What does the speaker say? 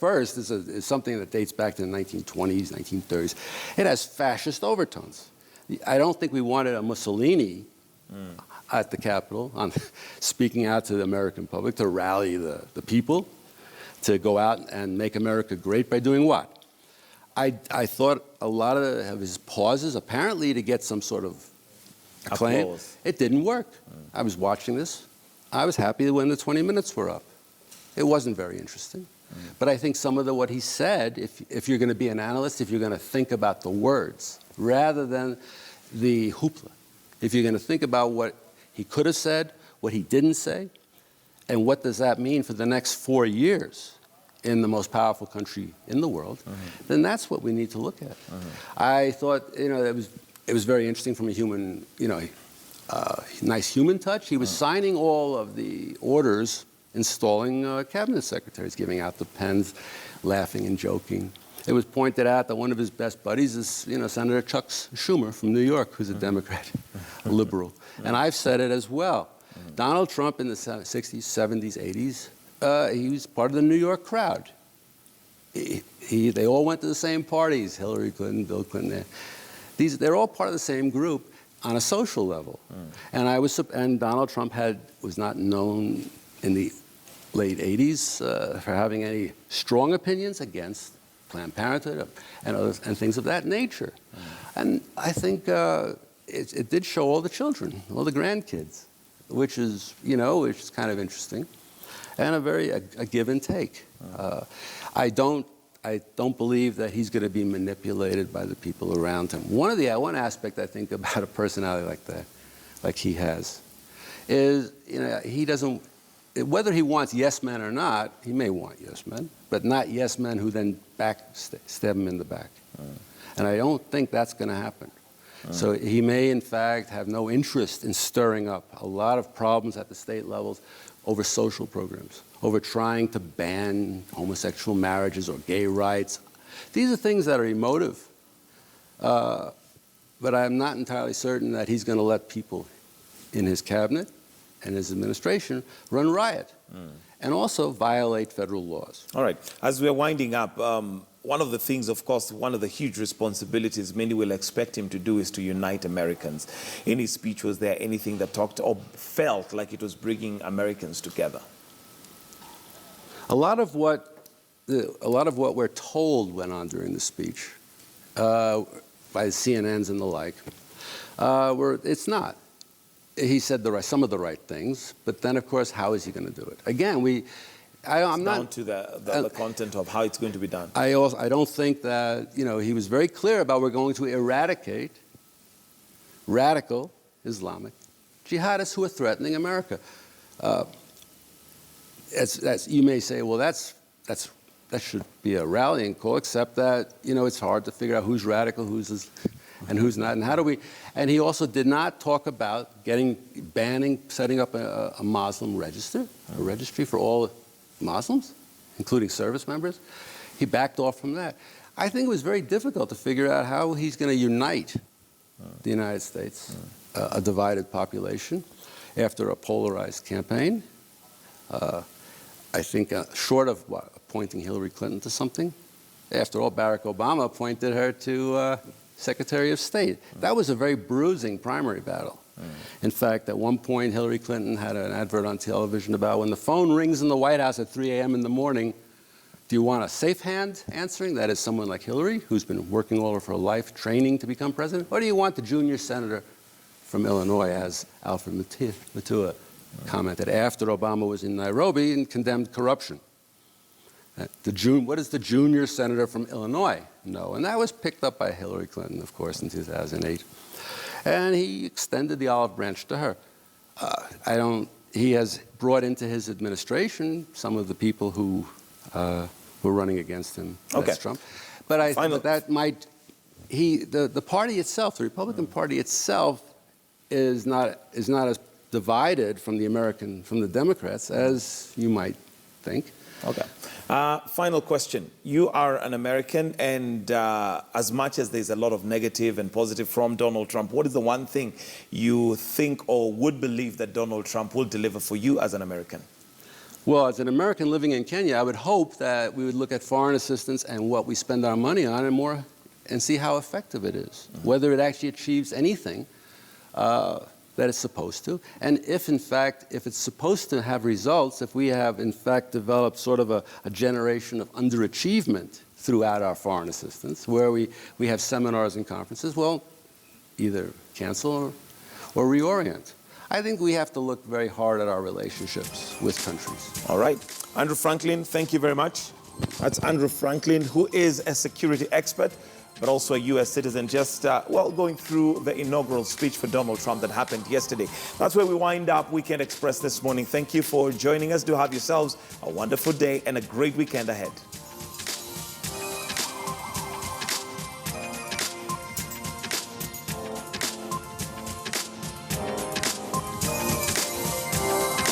first is something that dates back to the 1920s, 1930s. It has fascist overtones. I don't think we wanted a Mussolini at the Capitol speaking out to the American public to rally the people to go out and make America great by doing what? I thought a lot of his pauses, apparently to get some sort of acclaim, Applause. it didn't work. I was watching this. I was happy when the 20 minutes were up. It wasn't very interesting. But I think some of what he said, if you're going to be an analyst, if you're going to think about the words rather than the hoopla, if you're going to think about what he could have said, what he didn't say, and what does that mean for the next 4 years in the most powerful country in the world, then that's what we need to look at. I thought, it was very interesting from a human, nice human touch. He was signing all of the orders installing cabinet secretaries, giving out the pens, laughing and joking. It was pointed out that one of his best buddies is, Senator Chuck Schumer from New York, who's a Democrat, a liberal. And I've said it as well. Donald Trump in the 60s, 70s, 80s, he was part of the New York crowd. They all went to the same parties, Hillary Clinton, Bill Clinton. They're all part of the same group on a social level. And Donald Trump was not known in the late 80s for having any strong opinions against Planned Parenthood and things of that nature. And I think it did show all the children, all the grandkids, which is kind of interesting, and a give and take. I don't believe that he's going to be manipulated by the people around him. One aspect I think about a personality like that, like he has, is he doesn't. Whether he wants yes men or not, he may want yes men, but not yes men who then stab him in the back. And I don't think that's going to happen. So he may, in fact, have no interest in stirring up a lot of problems at the state levels over social programs, over trying to ban homosexual marriages or gay rights. These are things that are emotive, but I'm not entirely certain that he's going to let people in his cabinet and his administration run riot and also violate federal laws. All right. As we're winding up, one of the things, of course, one of the huge responsibilities many will expect him to do is to unite Americans. In his speech, was there anything that talked or felt like it was bringing Americans together? A lot of what we're told went on during the speech by CNNs and the like. It's not. He said some of the right things, but then, of course, how is he going to do it? Again, I'm not down to the content of how it's going to be done. I don't think that he was very clear about we're going to eradicate radical Islamic jihadists who are threatening America. You may say, well, that should be a rallying call, except that it's hard to figure out who's radical, and who's not, and how do we? And he also did not talk about setting up a Muslim register, a registry for all Muslims, including service members. He backed off from that. I think it was very difficult to figure out how he's going to unite the United States, a divided population, after a polarized campaign. I think short of appointing Hillary Clinton to something. After all, Barack Obama appointed her to Secretary of State. That was a very bruising primary battle. In fact, at one point, Hillary Clinton had an advert on television about when the phone rings in the White House at 3 a.m. in the morning, do you want a safe hand answering? That is someone like Hillary, who's been working all of her life training to become president? Or do you want the junior senator from Illinois, as Alfred Matua commented after Obama was in Nairobi and condemned corruption? What is the junior senator from Illinois know? And that was picked up by Hillary Clinton, of course, in 2008. And he extended the olive branch to her. He has brought into his administration some of the people who were running against him. That's Trump. But the party itself, the Republican Party itself, is not as divided from the Democrats as you might think. Okay. Final question. You are an American, and as much as there's a lot of negative and positive from Donald Trump, what is the one thing you think or would believe that Donald Trump will deliver for you as an American? Well, as an American living in Kenya, I would hope that we would look at foreign assistance and what we spend our money on and see how effective it is, whether it actually achieves anything that it's supposed to. And if, in fact, if it's supposed to have results, if we have, in fact, developed sort of a generation of underachievement throughout our foreign assistance, where we have seminars and conferences, well, either cancel or reorient. I think we have to look very hard at our relationships with countries. All right. Andrew Franklin, thank you very much. That's Andrew Franklin, who is a security expert, but also a U.S. citizen, just, going through the inaugural speech for Donald Trump that happened yesterday. That's where we wind up Weekend Express this morning. Thank you for joining us. Do have yourselves a wonderful day and a great weekend ahead.